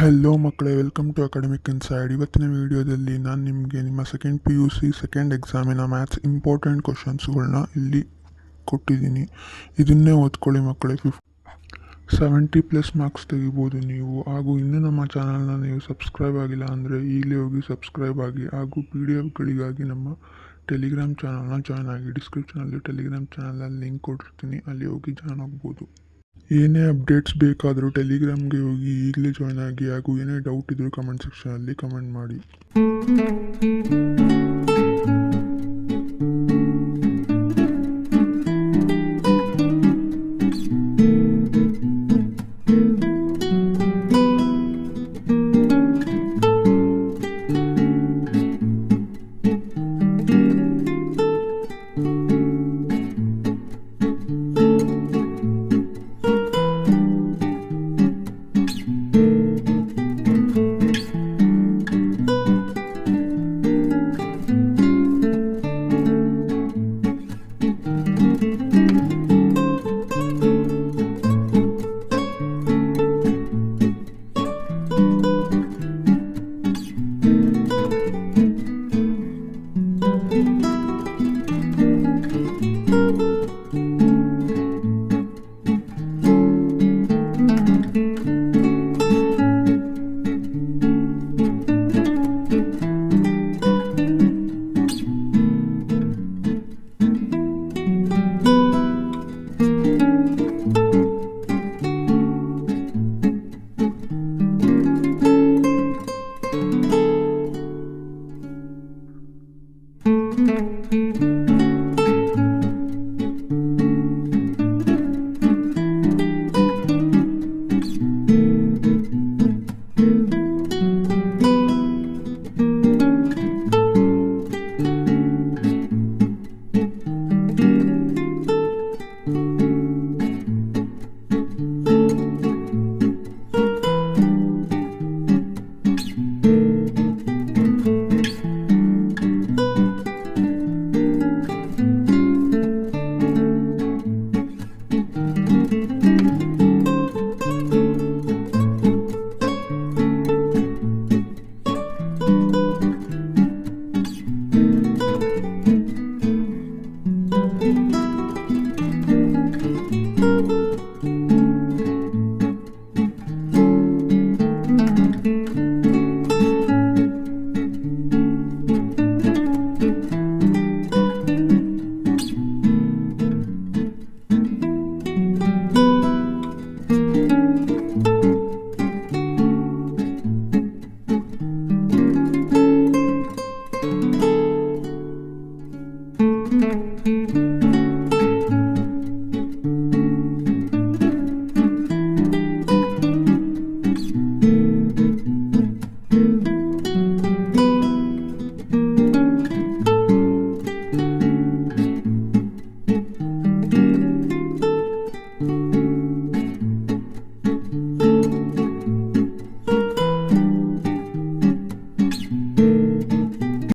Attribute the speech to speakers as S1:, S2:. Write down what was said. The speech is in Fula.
S1: ಹೆಲೋ ಮಕ್ಕಳೇ, welcome to academic inside. ಇವತ್ತಿನ ವಿಡಿಯೋದಲ್ಲಿ ನಾನು ನಿಮಗೆ ನಿಮ್ಮ ಸೆಕೆಂಡ್ PUC ಸೆಕೆಂಡ್ ಎಕ್ಸಾಮಿನ ಮ್ಯಾಥ್ಸ್ ಇಂಪಾರ್ಟೆಂಟ್ ಕ್ವಶನ್ಸ್ಗಳನ್ನ ಇಲ್ಲಿ ಕೊಟ್ಟಿದ್ದೀನಿ. ಇದನ್ನೇ ಓದ್ಕೊಳ್ಳಿ ಮಕ್ಕಳೇ. 70+ ಮಾರ್ಕ್ಸ್ ತೆಗಿಬೋದು ನೀವು. ಹಾಗೂ ಇನ್ನೂ ನಮ್ಮ ಚಾನಲ್ನ ನೀವು ಸಬ್ಸ್ಕ್ರೈಬ್ ಆಗಿಲ್ಲ ಅಂದರೆ ಈಗಲೇ ಹೋಗಿ ಸಬ್ಸ್ಕ್ರೈಬ್ ಆಗಿ, ಹಾಗೂ PDF ಗಳಿಗಾಗಿ ನಮ್ಮ ಟೆಲಿಗ್ರಾಮ್ ಚಾನಲ್ನ ಜಾಯ್ನ್ ಆಗಿ. ಡಿಸ್ಕ್ರಿಪ್ಷನಲ್ಲಿ ಟೆಲಿಗ್ರಾಮ್ ಚಾನಲ್ ಲಿಂಕ್ ಕೊಟ್ಟಿರ್ತೀನಿ, ಅಲ್ಲಿ ಹೋಗಿ ಜಾಯ್ನ್ ಆಗ್ಬೋದು. ಏನೇ ಅಪ್ಡೇಟ್ಸ್ ಬೇಕಾದರೂ ಟೆಲಿಗ್ರಾಮ್ಗೆ ಹೋಗಿ ಈಗಲೇ ಜಾಯ್ನ್ ಆಗಿ. ಹಾಗೂ ಏನೇ ಡೌಟ್ ಇದ್ದರೂ ಕಮೆಂಟ್ ಸೆಕ್ಷನಲ್ಲಿ ಕಮೆಂಟ್ ಮಾಡಿ.